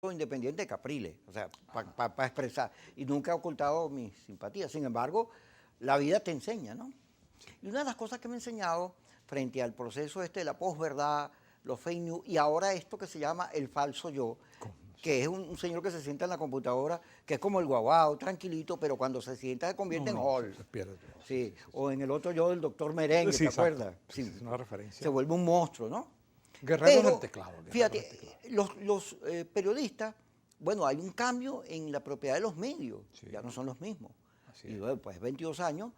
independiente de Capriles, o sea, para expresar, y nunca he ocultado mi simpatía. Sin embargo, la vida te enseña, ¿no? Y una de las cosas que me ha enseñado frente al proceso de la posverdad, los fake news, y ahora esto que se llama el falso yo, que es un señor que se sienta en la computadora, que es como el guaguao, tranquilito, pero cuando se sienta se convierte en Hall. Se pierde todo. Sí, o en el otro yo del doctor Merengue, Sí, ¿te exacto. acuerdas? Sí, es una referencia. Se vuelve un monstruo, ¿no? Guerreros Pero, del teclado. fíjate, los periodistas, bueno, hay un cambio en la propiedad de los medios, Sí. ya no son los mismos. Así Y es. bueno, pues 22 años,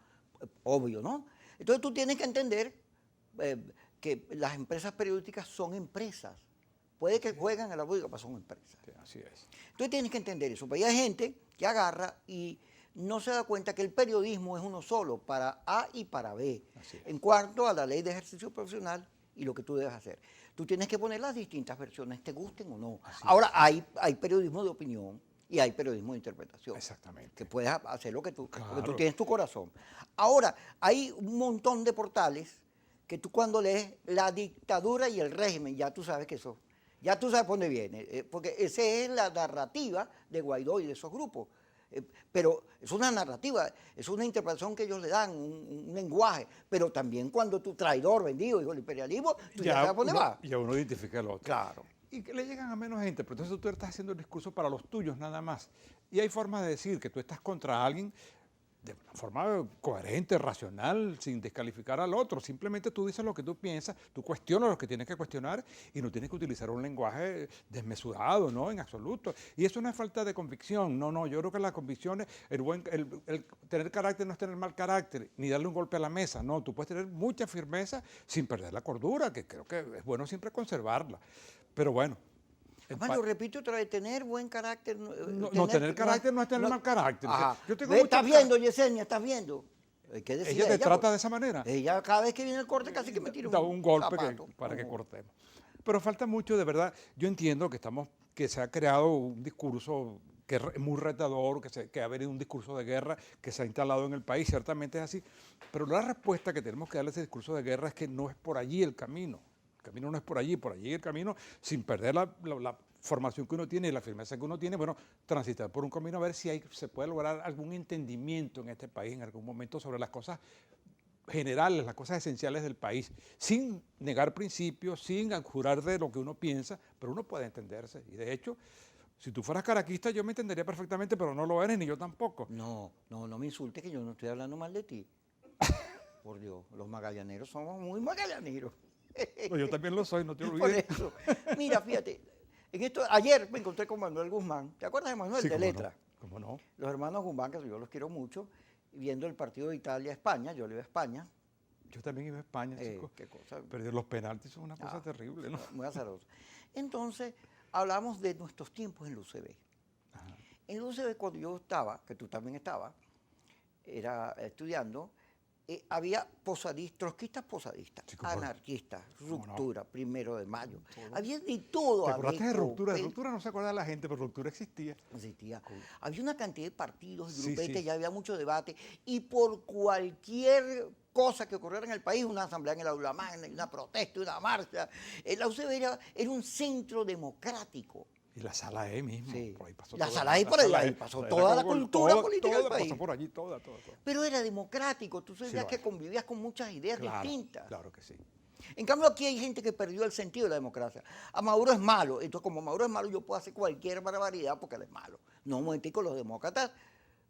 obvio, ¿no? Entonces tú tienes que entender que las empresas periodísticas son empresas. Puede que jueguen a la pública, pero son empresas. Sí, así es. Entonces tienes que entender eso. Pero hay gente que agarra y no se da cuenta que el periodismo es uno solo, para A y para B. Así es. En cuanto a la ley de ejercicio profesional y lo que tú debes hacer. Tú tienes que poner las distintas versiones, te gusten o no. Así Ahora, es. hay periodismo de opinión y hay periodismo de interpretación. Exactamente. Que puedes hacer lo que tú Claro. tienes tu corazón. Ahora, hay un montón de portales que tú cuando lees la dictadura y el régimen, ya tú sabes que eso, ya tú sabes por dónde viene, porque esa es la narrativa de Guaidó y de esos grupos. Pero es una narrativa, es una interpretación que ellos le dan, un lenguaje, pero también cuando tú, traidor, vendido, hijo del imperialismo, tú ya sabes por dónde va. Ya uno identifica el otro. Claro. Y que le llegan a menos gente, pero entonces tú estás haciendo el discurso para los tuyos nada más. Y hay formas de decir que tú estás contra alguien de una forma coherente, racional, sin descalificar al otro. Simplemente tú dices lo que tú piensas, tú cuestionas lo que tienes que cuestionar y no tienes que utilizar un lenguaje desmesurado, ¿no? En absoluto. Y eso no es falta de convicción, no, yo creo que la convicción, el tener carácter no es tener mal carácter, ni darle un golpe a la mesa, no, tú puedes tener mucha firmeza sin perder la cordura, que creo que es bueno siempre conservarla. Pero bueno. Además, lo repito otra vez, tener buen carácter. Tener carácter no es tener mal carácter. Ajá. Yo tengo ¿Estás viendo, Yesenia? ¿Estás viendo? ¿Qué decía ella te trata pues? de esa manera. Ella cada vez que viene el corte casi que me tira Da un golpe zapato. para que cortemos. Pero falta mucho, de verdad. Yo entiendo que se ha creado un discurso que es muy retador, que ha venido un discurso de guerra que se ha instalado en el país, ciertamente es así. Pero la respuesta que tenemos que darle a ese discurso de guerra es que no es por allí el camino. El camino no es por allí el camino, sin perder la formación que uno tiene y la firmeza que uno tiene, bueno, transitar por un camino a ver si se puede lograr algún entendimiento en este país en algún momento sobre las cosas generales, las cosas esenciales del país, sin negar principios, sin jurar de lo que uno piensa, pero uno puede entenderse. Y de hecho, si tú fueras caraquista, yo me entendería perfectamente, pero no lo eres, ni yo tampoco. No me insultes, que yo no estoy hablando mal de ti. Por Dios, los magallaneros somos muy magallaneros. Pues yo también lo soy, no te Por olvides. eso. Mira, fíjate, ayer me encontré con Manuel Guzmán. ¿Te acuerdas de Manuel, Sí, de cómo Letra? no, cómo no. Los hermanos Guzmán, que yo los quiero mucho, viendo el partido de Italia-España, yo le iba a España. Yo también iba a España, chicos. Qué cosa. Pero los penaltis son una cosa terrible, ¿no? Muy azaroso. Entonces, hablamos de nuestros tiempos en la UCB. Ajá. En la UCB, cuando yo estaba, que tú también estabas, era estudiando, había trotskistas posadistas, Sí, cómo no. anarquistas, Cómo no. Ruptura, 1 de Mayo. Todo. Había de todo. ¿Te acordaste de Ruptura? De Copel, Ruptura no se acuerda la gente, pero Ruptura existía. existía. Había una cantidad de partidos, de Sí, grupetes, sí. ya había mucho debate. Y por cualquier cosa que ocurriera en el país, una asamblea en el aula magna, una protesta, una marcha, la UCB era un centro democrático. Y la sala E mismo. Sí. Por ahí pasó La todo. sala E por ahí pasó toda la cultura política del país. Pasó por allí, toda. Pero era democrático, tú sabías Sí lo que es. convivías con muchas ideas distintas. Claro que sí. En cambio, aquí hay gente que perdió el sentido de la democracia. A Maduro es malo, entonces como Maduro es malo, yo puedo hacer cualquier barbaridad porque él es malo. No, un momentico, los demócratas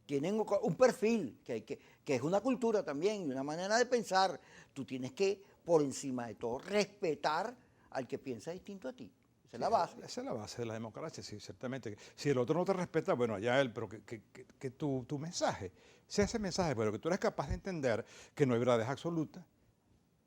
tienen un perfil, que es una cultura también, y una manera de pensar. Tú tienes que, por encima de todo, respetar al que piensa distinto a ti. Esa es la base. Esa es la base de la democracia, sí, ciertamente. Si el otro no te respeta, bueno, allá él, pero que tu mensaje sea ese mensaje, pero que tú eres capaz de entender que no hay verdades absolutas,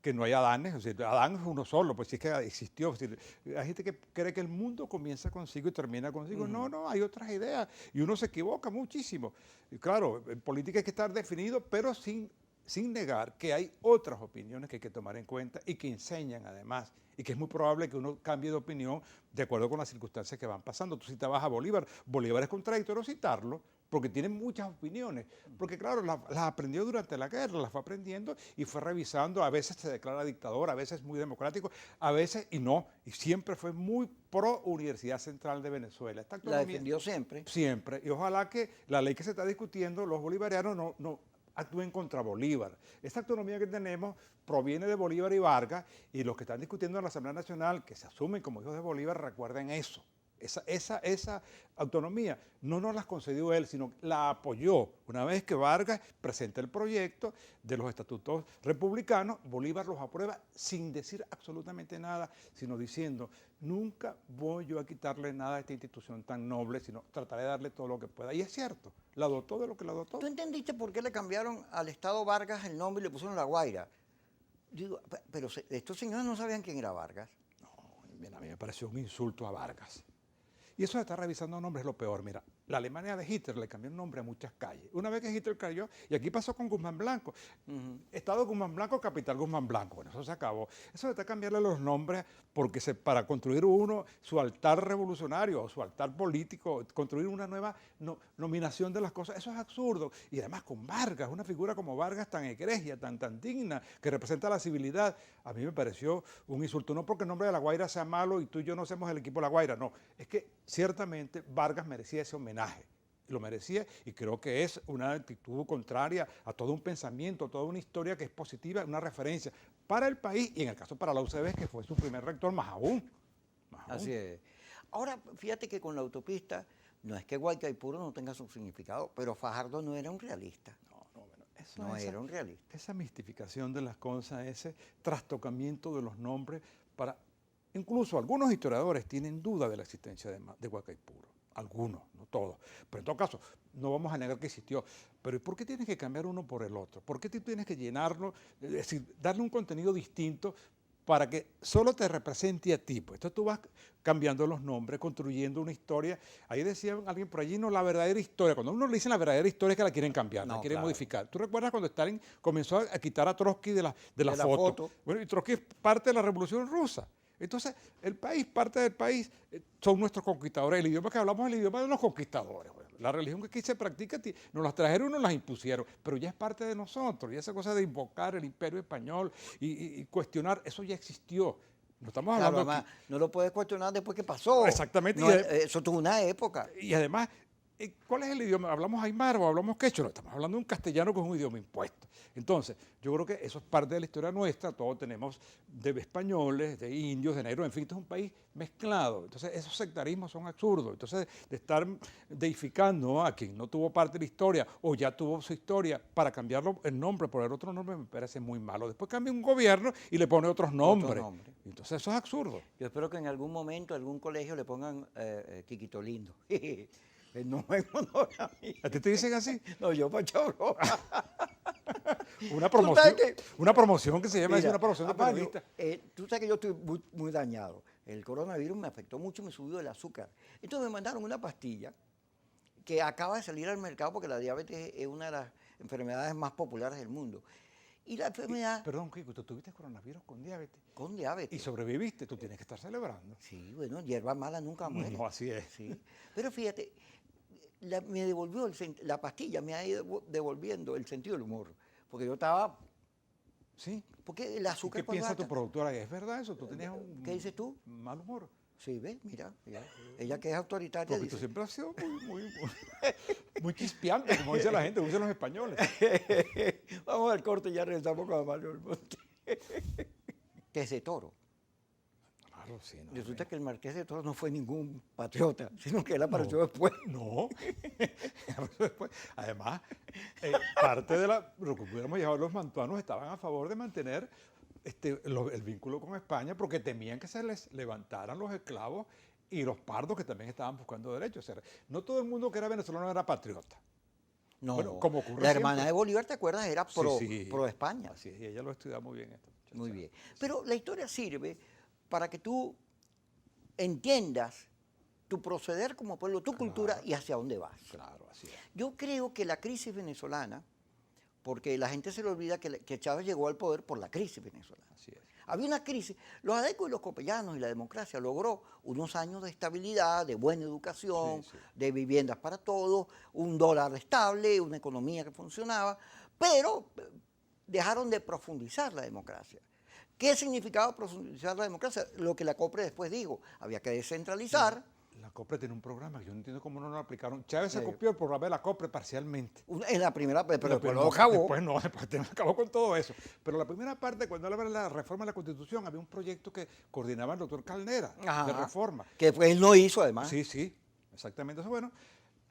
que no hay Adanes, o sea, Adán es uno solo, pues si es que existió. Es decir, hay gente que cree que el mundo comienza consigo y termina consigo. No, hay otras ideas y uno se equivoca muchísimo. Y claro, en política hay que estar definido, pero sin sin negar que hay otras opiniones que hay que tomar en cuenta y que enseñan además, y que es muy probable que uno cambie de opinión de acuerdo con las circunstancias que van pasando. Tú citabas a Bolívar, Bolívar es contradictorio citarlo, porque tiene muchas opiniones, porque claro, las aprendió durante la guerra, las fue aprendiendo y fue revisando, a veces se declara dictador, a veces muy democrático, a veces y no, y siempre fue muy pro Universidad Central de Venezuela. Esta La autonomía, defendió siempre. siempre, y ojalá que la ley que se está discutiendo, los bolivarianos no actúen contra Bolívar. Esta autonomía que tenemos proviene de Bolívar y Vargas, y los que están discutiendo en la Asamblea Nacional, que se asumen como hijos de Bolívar, recuerden eso. Esa autonomía no nos la concedió él, sino la apoyó. Una vez que Vargas presenta el proyecto de los estatutos republicanos, Bolívar los aprueba sin decir absolutamente nada, sino diciendo, nunca voy yo a quitarle nada a esta institución tan noble, sino trataré de darle todo lo que pueda. Y es cierto, la dotó de lo que la dotó. ¿Tú entendiste por qué le cambiaron al Estado Vargas el nombre y le pusieron La Guaira? Digo, pero estos señores no sabían quién era Vargas. No, a mí me pareció un insulto a Vargas. Y eso de estar revisando nombres es lo peor. Mira, la Alemania de Hitler le cambió el nombre a muchas calles. Una vez que Hitler cayó, y aquí pasó con Guzmán Blanco, Estado Guzmán Blanco, capital Guzmán Blanco. Bueno, eso se acabó. Eso de estar cambiarle los nombres porque para construir uno su altar revolucionario o su altar político, construir una nueva nominación de las cosas, eso es absurdo. Y además con Vargas, una figura como Vargas tan egregia, tan digna, que representa la civilidad, a mí me pareció un insulto. No porque el nombre de La Guaira sea malo y tú y yo no seamos el equipo La Guaira, no. Es que ciertamente Vargas merecía ese homenaje, lo merecía, y creo que es una actitud contraria a todo un pensamiento, a toda una historia que es positiva, una referencia para el país y en el caso para la UCB, que fue su primer rector, más aún. Así es. Ahora, fíjate que con la autopista, no es que Guaycaipuro no tenga su significado, pero Fajardo no era un realista. Bueno, No era un realista. Esa mistificación de las cosas, ese trastocamiento de los nombres, incluso algunos historiadores tienen duda de la existencia de Guaycaipuro. Algunos, no todos. Pero en todo caso, no vamos a negar que existió. Pero ¿por qué tienes que cambiar uno por el otro? ¿Por qué tú tienes que llenarlo? Es decir, darle un contenido distinto para que solo te represente a ti. Pues entonces tú vas cambiando los nombres, construyendo una historia. Ahí decía alguien por allí, no, la verdadera historia. Cuando uno le dice la verdadera historia es que la quieren cambiar, la quieren modificar. ¿Tú recuerdas cuando Stalin comenzó a quitar a Trotsky de la foto? Bueno, y Trotsky es parte de la Revolución Rusa. Entonces, parte del país, son nuestros conquistadores. El idioma que hablamos es el idioma de los conquistadores. Bueno, la religión que aquí se practica, nos las trajeron y nos las impusieron, pero ya es parte de nosotros. Y esa cosa de invocar el imperio español y cuestionar, eso ya existió. No estamos hablando además, no lo puedes cuestionar después que pasó. Exactamente. No, eso tuvo una época. Y además, ¿cuál es el idioma? ¿Hablamos aymara o hablamos quechua? No, estamos hablando de un castellano que es un idioma impuesto. Entonces, yo creo que eso es parte de la historia nuestra. Todos tenemos de españoles, de indios, de negros, en fin, esto es un país mezclado. Entonces, esos sectarismos son absurdos. Entonces, de estar deificando a quien no tuvo parte de la historia o ya tuvo su historia para cambiarlo el nombre por el otro nombre me parece muy malo. Después cambia un gobierno y le pone otros nombres. Entonces, eso es absurdo. Yo espero que en algún momento algún colegio le pongan Quiquito Lindo. No en honor a mí. ¿A ti te dicen así? No, yo para broma. Una promoción que se llama Mira, una promoción de periodista. Tú sabes que yo estoy muy dañado. El coronavirus me afectó mucho, me subió el azúcar. Entonces me mandaron una pastilla que acaba de salir al mercado porque la diabetes es una de las enfermedades más populares del mundo. Y la enfermedad... Perdón, Kiko, tú tuviste coronavirus con diabetes. Con diabetes. Y sobreviviste, tú tienes que estar celebrando. Sí, bueno, hierba mala nunca muere. No, así es. Sí. Pero fíjate, me devolvió la pastilla, me ha ido devolviendo el sentido del humor. Porque yo estaba... Sí. Porque el azúcar... ¿Qué piensa tu productora? ¿Es verdad eso? ¿Tú tenías un... ¿Qué dices tú? Mal humor? Sí, ¿ves? Mira. Ella que es autoritaria Porque dice... tú siempre has sido muy chispeante, como dice la gente, como dicen los españoles. Vamos al corte y ya regresamos con Manuel Monte. Que es de Toro. Claro, sí. No, Resulta que el Marqués de Toro no fue ningún patriota, sino que él apareció después. No. Además, parte de lo que pudiéramos llevar los mantuanos estaban a favor de mantener el vínculo con España porque temían que se les levantaran los esclavos y los pardos que también estaban buscando derechos. O sea, no todo el mundo que era venezolano era patriota. No, bueno, como ocurre la siempre. hermana de Bolívar, ¿te acuerdas? Era pro España. Así es, y ella lo estudia muy bien esto. Muy bien. Pero la historia sirve para que tú entiendas tu proceder como pueblo, tu cultura y hacia dónde vas. Claro, así es. Yo creo que la crisis venezolana porque la gente se le olvida que Chávez llegó al poder por la crisis venezolana. Así es. Había una crisis. Los adecos y los copellanos y la democracia logró unos años de estabilidad, de buena educación, Sí, sí. de viviendas para todos, un dólar estable, una economía que funcionaba, pero dejaron de profundizar la democracia. ¿Qué significaba profundizar la democracia? Lo que la COPRE después dijo, había que descentralizar. La COPRE tiene un programa que yo no entiendo cómo no lo aplicaron. Chávez se Sí. copió el programa de la COPRE parcialmente. En la primera, pero después lo no, acabó. después acabó con todo eso. Pero la primera parte, cuando hablaba de la reforma de la Constitución, había un proyecto que coordinaba el doctor Calnera, Ajá. de reforma. Que pues él no hizo además. Sí, sí, exactamente. Eso, bueno,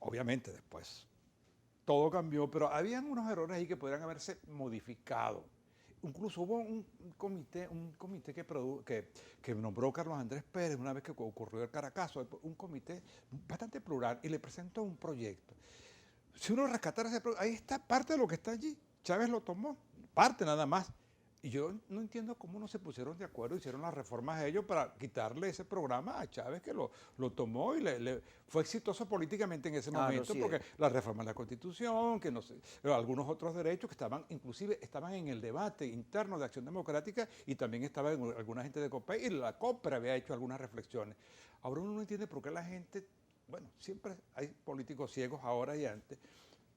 obviamente después todo cambió, pero habían unos errores ahí que podrían haberse modificado. Incluso hubo un comité que nombró Carlos Andrés Pérez una vez que ocurrió el Caracazo, un comité bastante plural, y le presentó un proyecto. Si uno rescatara ese proyecto, ahí está parte de lo que está allí. Chávez lo tomó, parte nada más. Y yo no entiendo cómo no se pusieron de acuerdo, hicieron las reformas a ellos para quitarle ese programa a Chávez, que lo tomó y fue exitoso políticamente en ese momento, sí porque es. la reforma de la Constitución, que no sé, pero algunos otros derechos que inclusive estaban en el debate interno de Acción Democrática, y también estaba en alguna gente de COPEI, y la COPRE había hecho algunas reflexiones. Ahora uno no entiende por qué la gente, bueno, siempre hay políticos ciegos ahora y antes,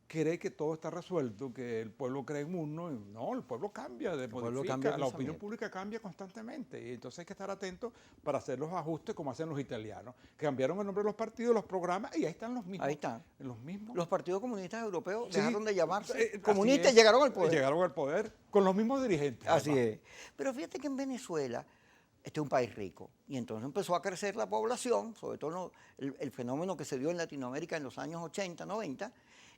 cree que todo está resuelto, que el pueblo cree en uno, y no, el pueblo cambia, modifica, la opinión pública cambia constantemente, y entonces hay que estar atentos para hacer los ajustes como hacen los italianos, que cambiaron el nombre de los partidos, los programas, y ahí están los mismos. Ahí están. Los mismos. Los partidos comunistas europeos Sí, dejaron de llamarse así comunistas es, y llegaron al poder. Llegaron al poder con los mismos dirigentes. Así además. es. Pero fíjate que en Venezuela, este es un país rico, y entonces empezó a crecer la población, sobre todo el fenómeno que se dio en Latinoamérica en los años 80, 90,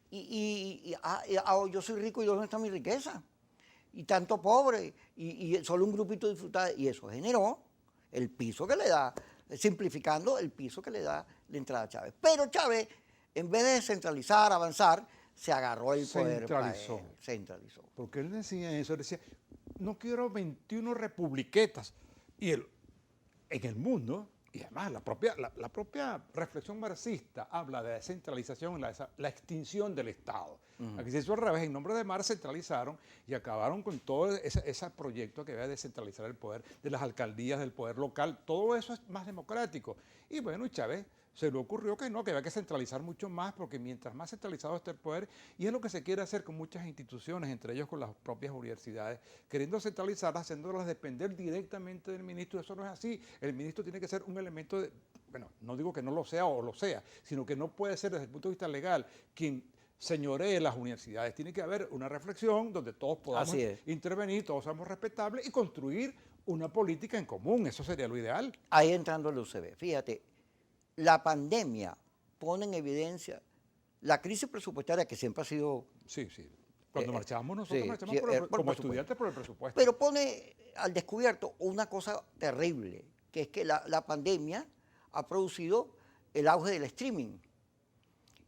yo soy rico y ¿dónde está mi riqueza? Y tanto pobre, y solo un grupito disfruta, y eso generó el piso que le da, simplificando el piso que le da la entrada a Chávez. Pero Chávez, en vez de descentralizar, avanzar, se agarró el poder. Centralizó. Centralizó. Porque él decía eso, él decía, no quiero 21 republiquetas. Y en el mundo, y además la propia reflexión marxista habla de descentralización, la extinción del Estado. Aquí se hizo al revés, en nombre de Marx centralizaron y acabaron con todo ese proyecto que había de descentralizar el poder de las alcaldías, del poder local. Todo eso es más democrático. Y bueno, y Chávez se le ocurrió que no, que había que centralizar mucho más, porque mientras más centralizado esté el poder, y es lo que se quiere hacer con muchas instituciones, entre ellos con las propias universidades, queriendo centralizarlas, haciéndolas depender directamente del ministro. Eso no es así. El ministro tiene que ser un elemento de, bueno, no digo que no lo sea o lo sea, sino que no puede ser desde el punto de vista legal quien señoree las universidades. Tiene que haber una reflexión donde todos podamos intervenir, todos seamos respetables y construir una política en común. Eso sería lo ideal. Ahí entrando el UCB. Fíjate, la pandemia pone en evidencia la crisis presupuestaria que siempre ha sido... Sí, sí. Cuando marchábamos nosotros, sí, marchamos como estudiantes por el presupuesto. Pero pone al descubierto una cosa terrible, que es que la pandemia ha producido el auge del streaming.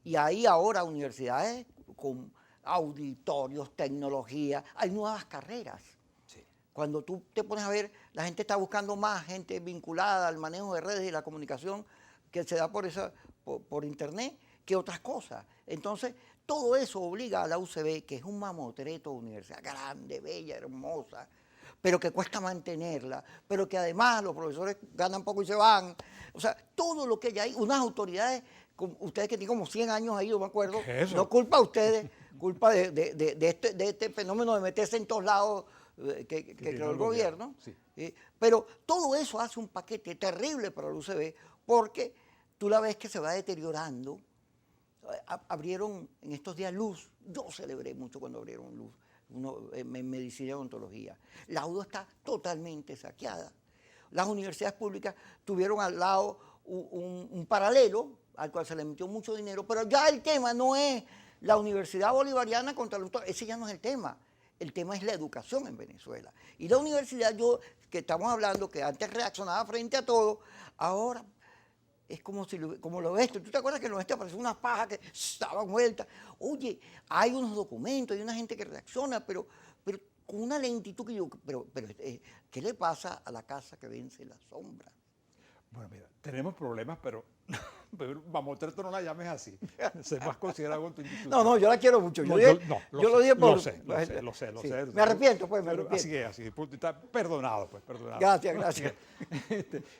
Y hay ahora universidades con auditorios, tecnología, hay nuevas carreras. Sí. Cuando tú te pones a ver, la gente está buscando más gente vinculada al manejo de redes y la comunicación que se da por internet que otras cosas. Entonces, todo eso obliga a la UCB, que es un mamotreto, universidad grande, bella, hermosa, pero que cuesta mantenerla, pero que además los profesores ganan poco y se van. O sea, todo lo que hay ahí, unas autoridades, ustedes que tienen como 100 años ahí, yo me acuerdo, no culpa a ustedes, culpa de este fenómeno de meterse en todos lados que creó el gobierno. Sí. Pero todo eso hace un paquete terrible para la UCB, porque tú la ves que se va deteriorando. Abrieron en estos días Luz, yo celebré mucho cuando abrieron Luz, en medicina y odontología. La UDO está totalmente saqueada. Las universidades públicas tuvieron al lado un paralelo al cual se le metió mucho dinero, pero ya el tema no es la Universidad Bolivariana contra el doctor, ese ya no es el tema. El tema es la educación en Venezuela. Y la universidad, que estamos hablando, que antes reaccionaba frente a todo, ahora es como lo ves. ¿Tú te acuerdas que en el oeste apareció una paja que estaba vuelta? Oye, hay unos documentos, hay una gente que reacciona, pero con una lentitud que yo... Pero ¿qué le pasa a la casa que vence la sombra? Bueno, mira, tenemos problemas, pero Pero Mamotreto no la llames así. Se más considerado con tu institución. No, yo la quiero mucho. No, yo lo dije por... lo sé. Sí. Me arrepiento, pues, me Pero arrepiento. así es, así. Punto, está perdonado, pues, perdonado. Gracias.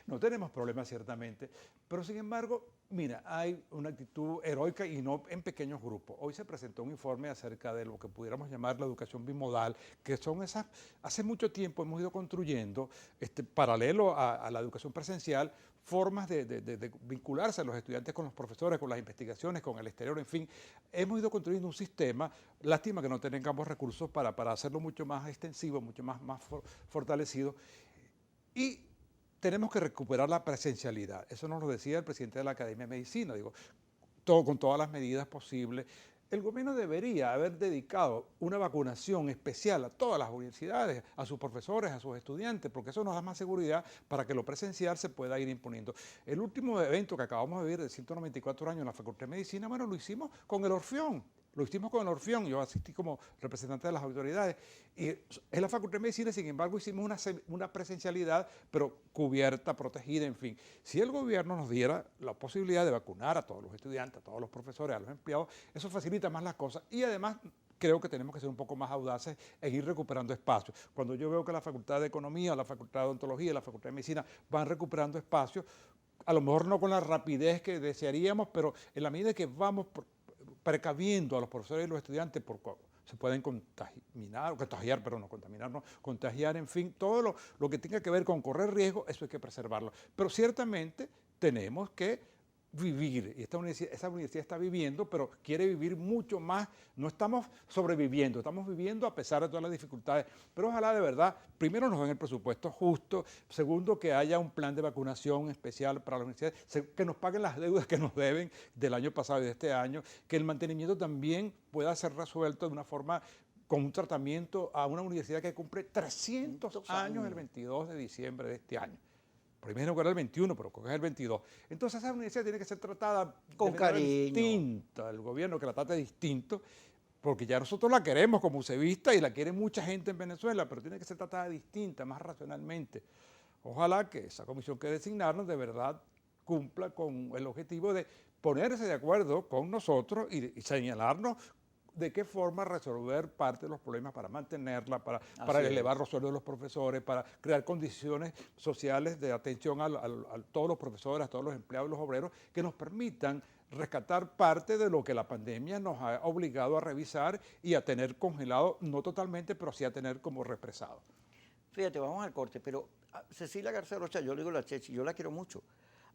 No tenemos problemas, ciertamente, pero sin embargo, mira, hay una actitud heroica y no en pequeños grupos. Hoy se presentó un informe acerca de lo que pudiéramos llamar la educación bimodal, que son esas, hace mucho tiempo hemos ido construyendo, paralelo a la educación presencial, formas de vincularse a los estudiantes con los profesores, con las investigaciones, con el exterior, en fin. Hemos ido construyendo un sistema, lástima que no tengamos recursos para hacerlo mucho más extensivo, mucho más fortalecido, y tenemos que recuperar la presencialidad. Eso nos lo decía el presidente de la Academia de Medicina, digo, con todas las medidas posibles. El gobierno debería haber dedicado una vacunación especial a todas las universidades, a sus profesores, a sus estudiantes, porque eso nos da más seguridad para que lo presencial se pueda ir imponiendo. El último evento que acabamos de vivir de 194 años en la Facultad de Medicina, bueno, lo hicimos con el Orfeón. Lo hicimos con el Orfeón, yo asistí como representante de las autoridades. Y en la Facultad de Medicina, sin embargo, hicimos una presencialidad, pero cubierta, protegida, en fin. Si el gobierno nos diera la posibilidad de vacunar a todos los estudiantes, a todos los profesores, a los empleados, eso facilita más las cosas. Y además, creo que tenemos que ser un poco más audaces en ir recuperando espacios. Cuando yo veo que la Facultad de Economía, la Facultad de Odontología, la Facultad de Medicina van recuperando espacios, a lo mejor no con la rapidez que desearíamos, pero en la medida que vamos precaviendo a los profesores y los estudiantes se pueden contagiar, en fin, todo lo que tenga que ver con correr riesgo, eso hay que preservarlo. Pero ciertamente tenemos que vivir, y esa universidad está viviendo, pero quiere vivir mucho más. No estamos sobreviviendo, estamos viviendo a pesar de todas las dificultades, pero ojalá de verdad, primero nos den el presupuesto justo, segundo que haya un plan de vacunación especial para las universidades, que nos paguen las deudas que nos deben del año pasado y de este año, que el mantenimiento también pueda ser resuelto de una forma con un tratamiento a una universidad que cumple 300 años el 22 de diciembre de este año. Primero que era el 21, pero creo que es el 22. Entonces esa universidad tiene que ser tratada con cariño, distinta, el gobierno que la trate distinto, porque ya nosotros la queremos como UCEBista y la quiere mucha gente en Venezuela, pero tiene que ser tratada distinta, más racionalmente. Ojalá que esa comisión que designarnos de verdad cumpla con el objetivo de ponerse de acuerdo con nosotros y señalarnos de qué forma resolver parte de los problemas para mantenerla, para elevar los sueldos de los profesores, para crear condiciones sociales de atención a todos los profesores, a todos los empleados y los obreros, que nos permitan rescatar parte de lo que la pandemia nos ha obligado a revisar y a tener congelado, no totalmente, pero sí a tener como represado. Fíjate, vamos al corte, pero Cecilia García Rocha, yo le digo la Chechi, yo la quiero mucho.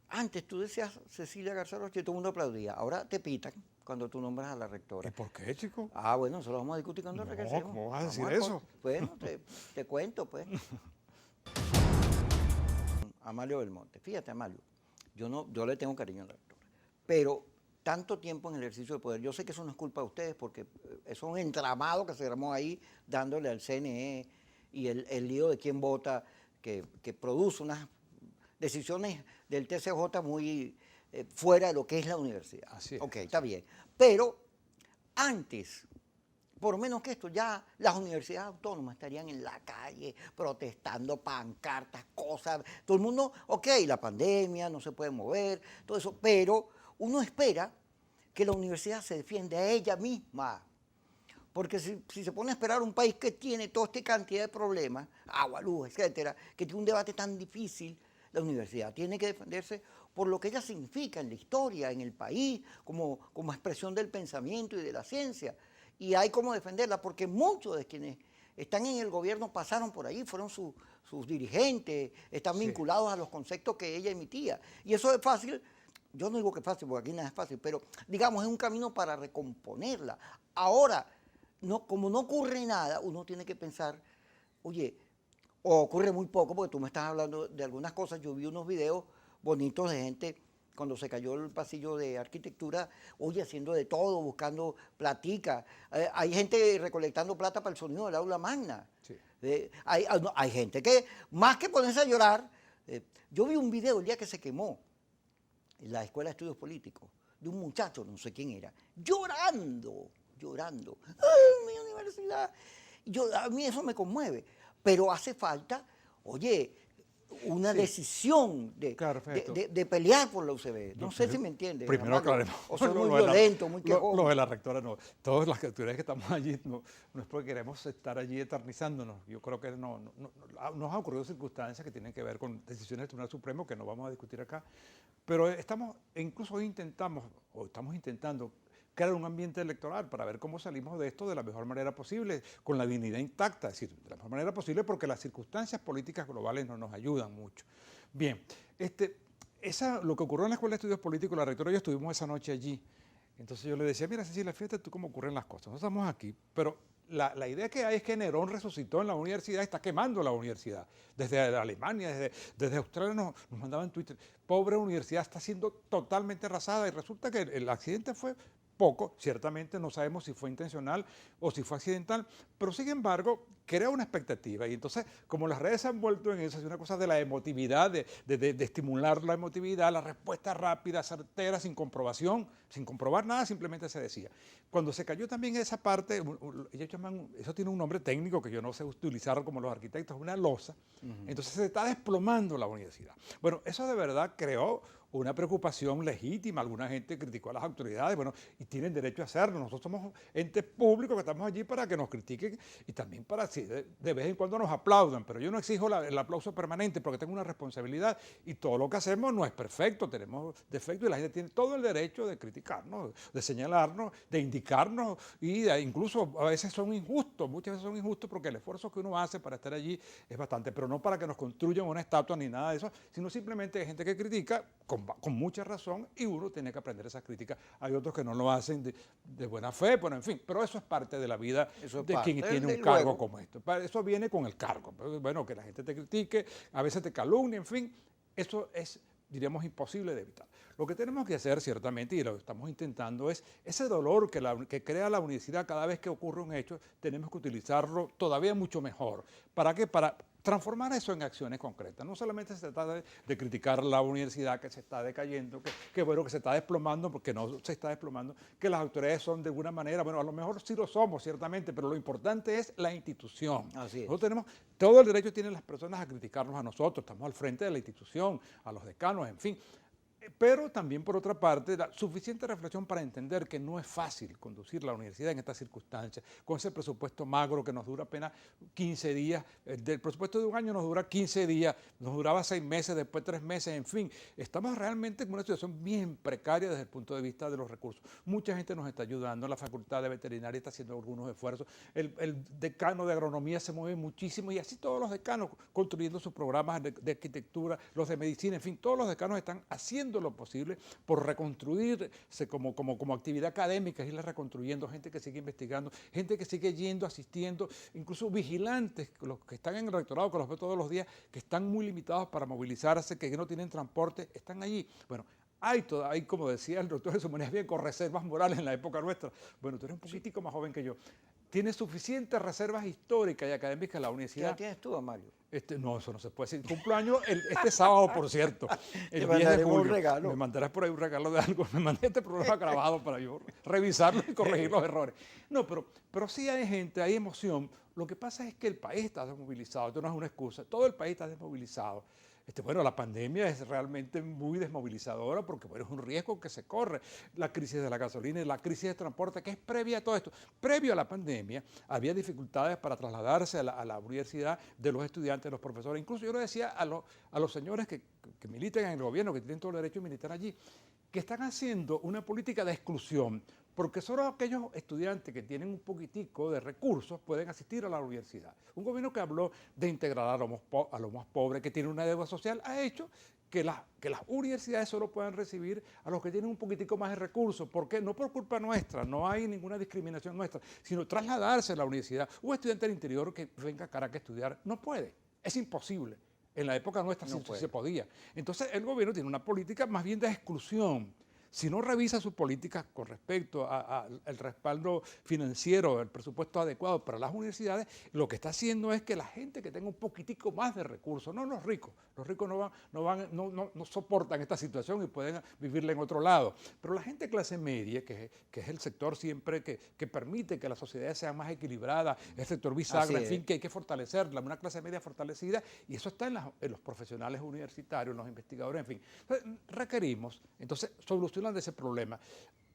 Antes tú decías Cecilia García Rocha y todo el mundo aplaudía. Ahora te pitan cuando tú nombras a la rectora. ¿Y por qué, chico? Ah, bueno, eso lo vamos a discutir cuando regresemos. ¿Cómo vas a decir eso? Bueno, te cuento, pues. Amalio Belmonte. Fíjate, Amalio, yo le tengo cariño a la rectora, pero tanto tiempo en el ejercicio de poder, yo sé que eso no es culpa de ustedes, porque es un entramado que se armó ahí dándole al CNE y el lío de quién vota, que produce unas decisiones del TCJ muy fuera de lo que es la universidad. Así es. Ok, está bien. Pero antes, por lo menos que esto, ya las universidades autónomas estarían en la calle protestando, pancartas, cosas. Todo el mundo, ok, la pandemia, no se puede mover, todo eso, pero uno espera que la universidad se defienda a ella misma. Porque si se pone a esperar un país que tiene toda esta cantidad de problemas, agua, luz, etcétera, que tiene un debate tan difícil, la universidad tiene que defenderse por lo que ella significa en la historia, en el país, como expresión del pensamiento y de la ciencia. Y hay como defenderla, porque muchos de quienes están en el gobierno pasaron por ahí, fueron sus dirigentes, están vinculados a los conceptos que ella emitía. Y eso es fácil, yo no digo que es fácil, porque aquí nada es fácil, pero digamos, es un camino para recomponerla. Ahora, como no ocurre nada, uno tiene que pensar, oye, o ocurre muy poco, porque tú me estás hablando de algunas cosas. Yo vi unos videos bonitos de gente cuando se cayó el pasillo de arquitectura, oye, haciendo de todo, buscando platica. Hay gente recolectando plata para el sonido del aula magna. Sí. Hay gente que, más que ponerse a llorar, yo vi un video el día que se quemó en la Escuela de Estudios Políticos, de un muchacho, no sé quién era, llorando. ¡Ay, mi universidad! A mí eso me conmueve. Pero hace falta, oye, una Sí. decisión Claro, perfecto. de pelear por la UCB. No sé si me entiende. Primero aclaremos. O soy muy lo de la- violento, muy quejón. Lo de la rectora no. Todas las autoridades que estamos allí no es porque queremos estar allí eternizándonos. Yo creo que nos han ocurrido circunstancias que tienen que ver con decisiones del Tribunal Supremo que no vamos a discutir acá. Pero incluso hoy estamos intentando crear un ambiente electoral para ver cómo salimos de esto de la mejor manera posible, con la dignidad intacta, es decir, de la mejor manera posible porque las circunstancias políticas globales no nos ayudan mucho. Bien, lo que ocurrió en la Escuela de Estudios Políticos, la rectora y yo estuvimos esa noche allí. Entonces yo le decía, mira Cecilia, fíjate tú cómo ocurren las cosas. Nosotros estamos aquí, pero la idea que hay es que Nerón resucitó en la universidad, está quemando la universidad. Desde Alemania, desde Australia nos mandaban Twitter, pobre universidad, está siendo totalmente arrasada y resulta que el accidente fue poco, ciertamente no sabemos si fue intencional o si fue accidental, pero sin embargo crea una expectativa y entonces como las redes se han vuelto en eso, es una cosa de la emotividad, de estimular la emotividad, la respuesta rápida, certera, sin comprobación, sin comprobar nada, simplemente se decía. Cuando se cayó también esa parte, ellos llaman, eso tiene un nombre técnico que yo no sé utilizar como los arquitectos, una losa, entonces se está desplomando la universidad. Bueno, eso de verdad creó una preocupación legítima. Alguna gente criticó a las autoridades, bueno, y tienen derecho a hacerlo. Nosotros somos entes públicos que estamos allí para que nos critiquen y también para que de vez en cuando nos aplaudan, pero yo no exijo el aplauso permanente porque tengo una responsabilidad y todo lo que hacemos no es perfecto, tenemos defectos y la gente tiene todo el derecho de criticarnos, de señalarnos, de indicarnos y incluso a veces son injustos, muchas veces son injustos porque el esfuerzo que uno hace para estar allí es bastante, pero no para que nos construyan una estatua ni nada de eso, sino simplemente hay gente que critica con mucha razón y uno tiene que aprender esas críticas. Hay otros que no lo hacen de buena fe, bueno, en fin, pero eso es parte de la vida de quien tiene un cargo como esto. Eso viene con el cargo. Bueno, que la gente te critique, a veces te calumnie, en fin, eso es, diríamos, imposible de evitar. Lo que tenemos que hacer, ciertamente, y lo que estamos intentando, es ese dolor que crea la universidad cada vez que ocurre un hecho, tenemos que utilizarlo todavía mucho mejor. ¿Para qué? Para transformar eso en acciones concretas. No solamente se trata de criticar la universidad que se está decayendo, que bueno, que se está desplomando, porque no se está desplomando, que las autoridades son de alguna manera, bueno, a lo mejor sí lo somos, ciertamente, pero lo importante es la institución. Así es. Nosotros tenemos, todo el derecho tienen las personas a criticarnos a nosotros, estamos al frente de la institución, a los decanos, en fin. Pero también, por otra parte, la suficiente reflexión para entender que no es fácil conducir la universidad en estas circunstancias, con ese presupuesto magro que nos dura apenas 15 días, del presupuesto de un año nos dura 15 días, nos duraba 6 meses, después 3 meses, en fin, estamos realmente en una situación bien precaria desde el punto de vista de los recursos. Mucha gente nos está ayudando, la Facultad de Veterinaria está haciendo algunos esfuerzos, el decano de Agronomía se mueve muchísimo y así todos los decanos construyendo sus programas de arquitectura, los de medicina, en fin, todos los decanos están haciendo lo posible por reconstruirse como actividad académica, irla reconstruyendo, gente que sigue investigando, gente que sigue yendo, asistiendo, incluso vigilantes, los que están en el rectorado, que los veo todos los días, que están muy limitados para movilizarse, que no tienen transporte, están allí. Bueno, hay, como decía el doctor Jesús María Bien, con reservas morales en la época nuestra. Bueno, tú eres un poquitico más joven que yo. Tienes suficientes reservas históricas y académicas en la universidad. ¿Qué tienes tú, Mario? No, eso no se puede decir. Cumpleaños este sábado, por cierto. El 10 de julio. Un regalo. Me mandarás por ahí un regalo de algo. Me mandé este programa grabado para yo revisarlo y corregir los errores. No, pero sí hay gente, hay emoción. Lo que pasa es que el país está desmovilizado. Esto no es una excusa. Todo el país está desmovilizado. Bueno, la pandemia es realmente muy desmovilizadora porque bueno, es un riesgo que se corre. La crisis de la gasolina y la crisis de transporte, que es previa a todo esto. Previo a la pandemia, había dificultades para trasladarse a la universidad de los estudiantes, de los profesores. Incluso yo le decía a los señores que militan en el gobierno, que tienen todo el derecho de militar allí, que están haciendo una política de exclusión, porque solo aquellos estudiantes que tienen un poquitico de recursos pueden asistir a la universidad. Un gobierno que habló de integrar a los más pobres, que tiene una deuda social, ha hecho que las universidades solo puedan recibir a los que tienen un poquitico más de recursos. ¿Por qué? No por culpa nuestra, no hay ninguna discriminación nuestra, sino trasladarse a la universidad. Un estudiante del interior que venga a Caracas a estudiar no puede, es imposible. En la época nuestra sí se podía. Entonces el gobierno tiene una política más bien de exclusión. si no revisa sus políticas con respecto al respaldo financiero, el presupuesto adecuado para las universidades, lo que está haciendo es que la gente que tenga un poquitico más de recursos, no los ricos no soportan esta situación y pueden vivirla en otro lado, pero la gente de clase media, que es el sector siempre que permite que las sociedades sean más equilibradas, el sector bisagra, en fin, que hay que fortalecerla, una clase media fortalecida, y eso está en los profesionales universitarios, en los investigadores, en fin. Entonces, requerimos, entonces, solucionar ese problema.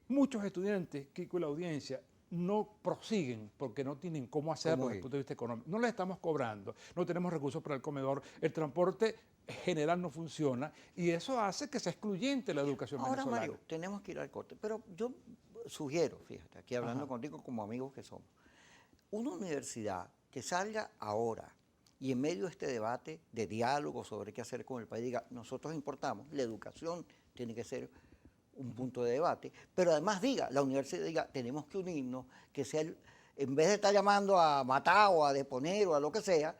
Muchos estudiantes, Kiko y la audiencia, no prosiguen porque no tienen cómo hacerlo desde el punto de vista económico. No le estamos cobrando, no tenemos recursos para el comedor, el transporte general no funciona y eso hace que sea excluyente la educación Ahora, venezolana. Mario, tenemos que ir al corte, pero yo sugiero, fíjate, aquí hablando Ajá. contigo como amigos que somos, una universidad que salga ahora y en medio de este debate de diálogo sobre qué hacer con el país, diga, nosotros importamos, la educación tiene que ser un punto de debate, pero además diga, la universidad diga, tenemos que unirnos, que sea, en vez de estar llamando a matar o a deponer o a lo que sea,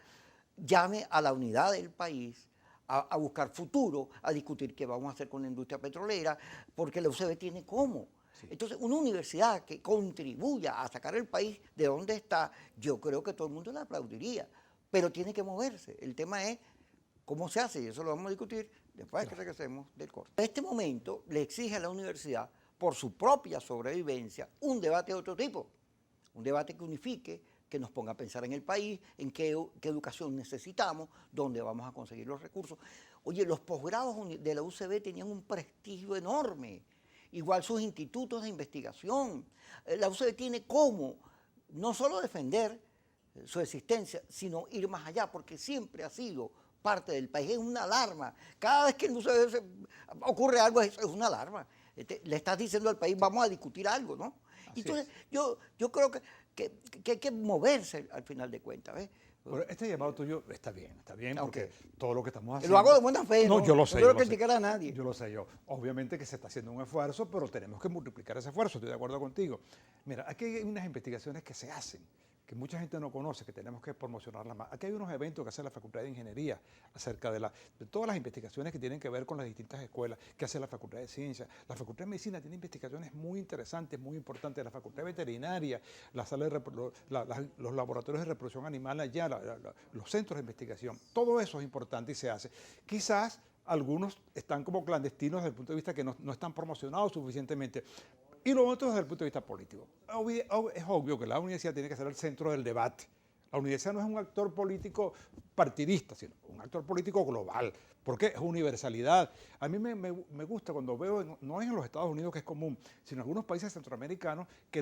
llame a la unidad del país, a buscar futuro, a discutir qué vamos a hacer con la industria petrolera, porque la UCB tiene cómo. Sí. Entonces, una universidad que contribuya a sacar el país de donde está, yo creo que todo el mundo la aplaudiría, pero tiene que moverse. El tema es cómo se hace, y eso lo vamos a discutir después de que regresemos del corte. En este momento le exige a la universidad, por su propia sobrevivencia, un debate de otro tipo, un debate que unifique, que nos ponga a pensar en el país, en qué educación necesitamos, dónde vamos a conseguir los recursos. Oye, los posgrados de la UCB tenían un prestigio enorme, igual sus institutos de investigación. La UCB tiene cómo no solo defender su existencia, sino ir más allá, porque siempre ha sido parte del país, es una alarma. Cada vez que en UCB ocurre algo, es una alarma. Le estás diciendo al país, vamos a discutir algo, ¿no? Así entonces, yo creo que hay que moverse al final de cuentas, ¿ves? Bueno, este llamado tuyo está bien, porque todo lo que estamos haciendo... Lo hago de buena fe, no, yo lo sé. No quiero criticar a nadie. Yo lo sé, obviamente que se está haciendo un esfuerzo, pero tenemos que multiplicar ese esfuerzo, estoy de acuerdo contigo. Mira, aquí hay unas investigaciones que se hacen, que mucha gente no conoce, que tenemos que promocionarlas más. Aquí hay unos eventos que hace la Facultad de Ingeniería acerca de todas las investigaciones que tienen que ver con las distintas escuelas, que hace la Facultad de Ciencias. La Facultad de Medicina tiene investigaciones muy interesantes, muy importantes. La Facultad de Veterinaria, la sala de los laboratorios de reproducción animal allá, los centros de investigación. Todo eso es importante y se hace. Quizás algunos están como clandestinos desde el punto de vista que no están promocionados suficientemente. Y lo otro desde el punto de vista político. Es obvio que la universidad tiene que ser el centro del debate. La universidad no es un actor político partidista, sino un actor político global, porque es universalidad. A mí me gusta cuando veo, no es en los Estados Unidos que es común, sino en algunos países centroamericanos, que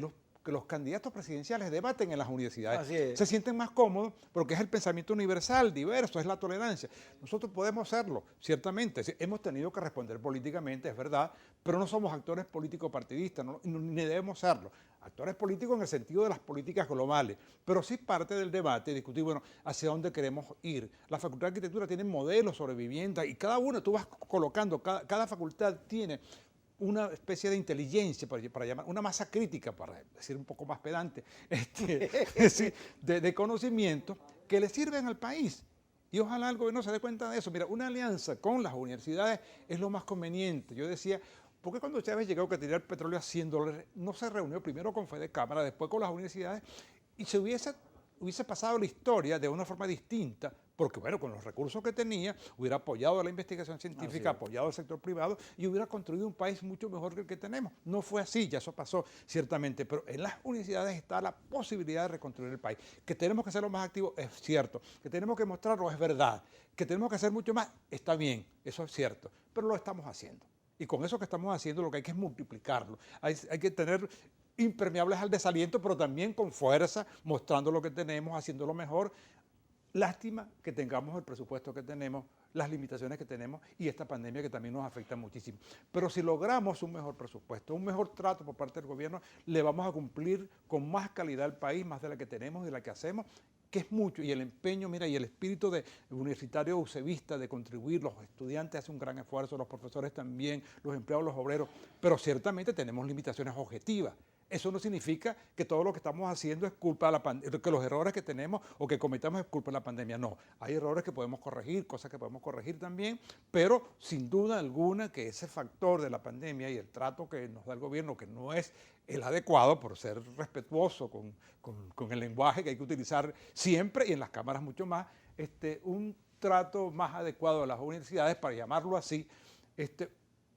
los candidatos presidenciales debaten en las universidades. Así es. Se sienten más cómodos porque es el pensamiento universal, diverso, es la tolerancia. Nosotros podemos hacerlo, ciertamente. Hemos tenido que responder políticamente, es verdad, pero no somos actores políticos partidistas, ni debemos serlo. Actores políticos en el sentido de las políticas globales, pero sí parte del debate, discutir, bueno, hacia dónde queremos ir. La Facultad de Arquitectura tiene modelos sobre vivienda y cada uno, tú vas colocando, cada facultad tiene una especie de inteligencia, para llamar, una masa crítica, para decir un poco más pedante, de conocimiento que le sirven al país. Y ojalá el gobierno se dé cuenta de eso. Mira, una alianza con las universidades es lo más conveniente. Yo decía, ¿por qué cuando Chávez llegó a tirar el petróleo a $100, no se reunió primero con Fede Cámara, después con las universidades, y se hubiese pasado la historia de una forma distinta? Porque, bueno, con los recursos que tenía, hubiera apoyado a la investigación científica, apoyado al sector privado y hubiera construido un país mucho mejor que el que tenemos. No fue así, ya eso pasó, ciertamente, pero en las universidades está la posibilidad de reconstruir el país. Que tenemos que hacerlo más activo, es cierto. Que tenemos que mostrarlo, es verdad. Que tenemos que hacer mucho más, está bien, eso es cierto, pero lo estamos haciendo. Y con eso que estamos haciendo, lo que hay que es multiplicarlo. Hay que tener impermeables al desaliento, pero también con fuerza, mostrando lo que tenemos, haciéndolo mejor. Lástima que tengamos el presupuesto que tenemos, las limitaciones que tenemos y esta pandemia que también nos afecta muchísimo. Pero si logramos un mejor presupuesto, un mejor trato por parte del gobierno, le vamos a cumplir con más calidad al país, más de la que tenemos y de la que hacemos, que es mucho. Y el empeño, mira, y el espíritu de universitario ucebista de contribuir, los estudiantes hacen un gran esfuerzo, los profesores también, los empleados, los obreros, pero ciertamente tenemos limitaciones objetivas. Eso no significa que todo lo que estamos haciendo es culpa de la pandemia, que los errores que tenemos o que cometamos es culpa de la pandemia. No, hay errores que podemos corregir, cosas que podemos corregir también, pero sin duda alguna que ese factor de la pandemia y el trato que nos da el gobierno, que no es el adecuado por ser respetuoso con el lenguaje que hay que utilizar siempre y en las cámaras mucho más, un trato más adecuado a las universidades, para llamarlo así,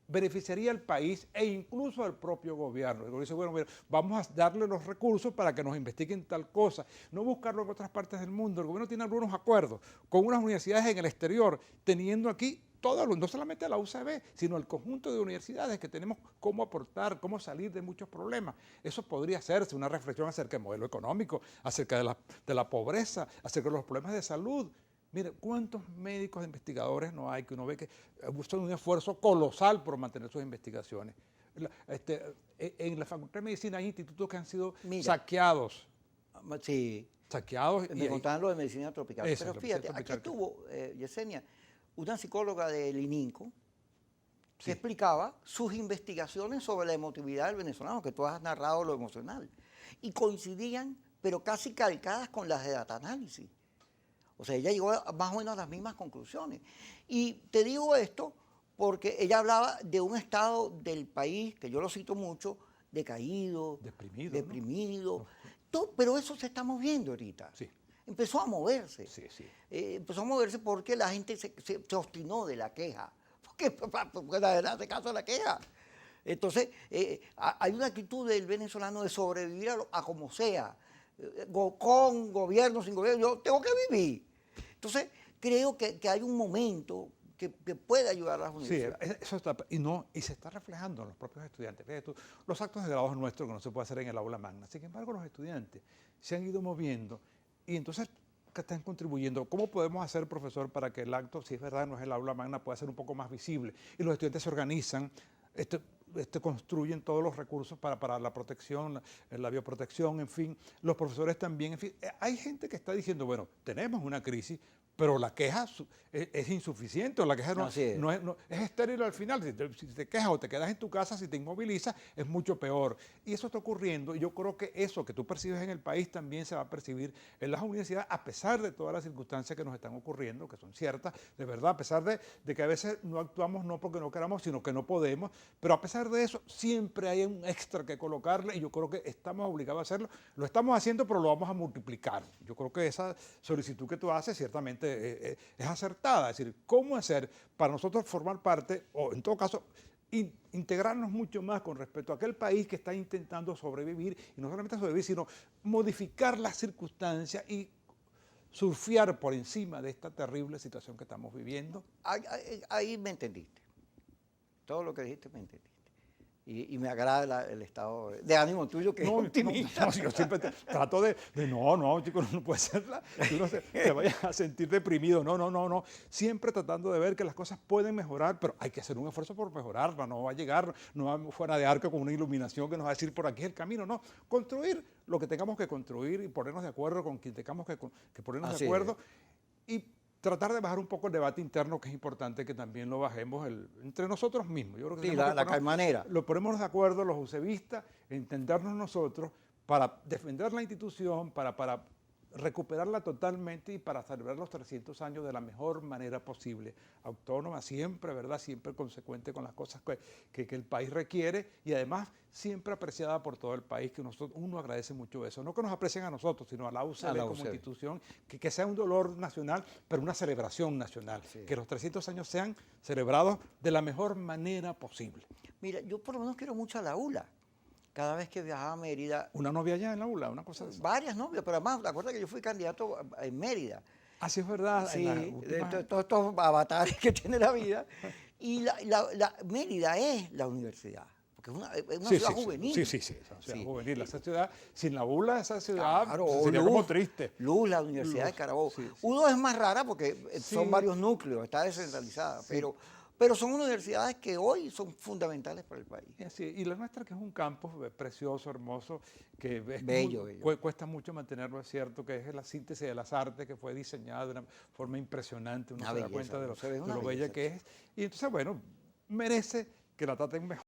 beneficiaría al país e incluso al propio gobierno. El gobierno dice, bueno, mira, vamos a darle los recursos para que nos investiguen tal cosa, no buscarlo en otras partes del mundo. El gobierno tiene algunos acuerdos con unas universidades en el exterior, teniendo aquí no solamente la UCB, sino el conjunto de universidades que tenemos cómo aportar, cómo salir de muchos problemas. Eso podría hacerse, una reflexión acerca del modelo económico, acerca de la pobreza, acerca de los problemas de salud. Mire, ¿cuántos médicos investigadores no hay que uno ve que usan un esfuerzo colosal por mantener sus investigaciones? En la Facultad de Medicina hay institutos que han sido saqueados. Sí, Saqueados. me contaban lo de medicina tropical. Eso, Pero fíjate, aquí estuvo, Yesenia, una psicóloga del ININCO, que explicaba sus investigaciones sobre la emotividad del venezolano, que tú has narrado lo emocional, y coincidían, pero casi calcadas con las de data análisis. O sea, ella llegó más o menos a las mismas conclusiones. Y te digo esto porque ella hablaba de un estado del país, que yo lo cito mucho, decaído, deprimido. ¿No? Pero eso se está moviendo ahorita. Sí. Empezó a moverse. Sí, sí. Empezó a moverse porque la gente se obstinó de la queja. Porque la verdad hace caso a la queja. Entonces, hay una actitud del venezolano de sobrevivir a como sea, con gobierno, sin gobierno, yo tengo que vivir. Entonces, creo que hay un momento que puede ayudar a las universidades. Sí, eso está, y se está reflejando en los propios estudiantes. Fíjate tú, los actos de grado nuestros que no se puede hacer en el aula magna. Sin embargo, los estudiantes se han ido moviendo y entonces que están contribuyendo. ¿Cómo podemos hacer, profesor, para que el acto, si es verdad, no es el aula magna, pueda ser un poco más visible? Y los estudiantes se organizan, construyen todos los recursos para la protección, la bioprotección, en fin. Los profesores también, en fin. Hay gente que está diciendo, bueno, tenemos una crisis, pero la queja es insuficiente, o la queja es estéril al final. Si te quejas o te quedas en tu casa, si te inmovilizas, es mucho peor. Y eso está ocurriendo, y yo creo que eso que tú percibes en el país también se va a percibir en las universidades, a pesar de todas las circunstancias que nos están ocurriendo, que son ciertas, de verdad, a pesar de que a veces no actuamos no porque no queramos, sino que no podemos, pero a pesar de eso, siempre hay un extra que colocarle, y yo creo que estamos obligados a hacerlo. Lo estamos haciendo, pero lo vamos a multiplicar. Yo creo que esa solicitud que tú haces ciertamente es acertada. Es decir, ¿cómo hacer para nosotros formar parte, o en todo caso, integrarnos mucho más con respecto a aquel país que está intentando sobrevivir, y no solamente sobrevivir, sino modificar las circunstancias y surfear por encima de esta terrible situación que estamos viviendo? Ahí me entendiste. Todo lo que dijiste me entendiste. Y me agrada el estado de ánimo tuyo, que es optimista. No, yo siempre trato de no, chicos, no puede ser que uno se vaya a sentir deprimido. No. Siempre tratando de ver que las cosas pueden mejorar, pero hay que hacer un esfuerzo por mejorarlas. No va a llegar, no va fuera de arco con una iluminación que nos va a decir por aquí es el camino. No, construir lo que tengamos que construir y ponernos de acuerdo con quien tengamos que ponernos de acuerdo. Y tratar de bajar un poco el debate interno, que es importante que también lo bajemos entre nosotros mismos. Yo creo que sí, la calmanera. Lo ponemos de acuerdo los UCBistas, entendernos nosotros para defender la institución, para recuperarla totalmente y para celebrar los 300 años de la mejor manera posible. Autónoma siempre, ¿verdad? Siempre consecuente con las cosas que el país requiere, y además siempre apreciada por todo el país, que uno agradece mucho eso. No que nos aprecien a nosotros, sino a la UCB como institución, que sea un dolor nacional, pero una celebración nacional. Sí. Que los 300 años sean celebrados de la mejor manera posible. Mira, yo por lo menos quiero mucho a la ULA. Cada vez que viajaba a Mérida... ¿Una novia allá en la ULA? ¿Una cosa de eso? Varias novias, pero además, acuérdate que yo fui candidato en Mérida. Así es verdad. Sí, todos estos avatares que tiene la vida. Y Mérida es la universidad, porque es una ciudad juvenil. Sí, es una ciudad juvenil. Esa ciudad, sin la ULA, esa ciudad sería como triste. Luz, la Universidad de Carabobo. U2 es más rara porque son varios núcleos, está descentralizada, pero son universidades que hoy son fundamentales para el país. Y la nuestra, que es un campus precioso, hermoso, que es bello. Cuesta mucho mantenerlo, es cierto, que es la síntesis de las artes, que fue diseñada de una forma impresionante, uno se da cuenta de lo bella que es. Y entonces, bueno, merece que la traten mejor.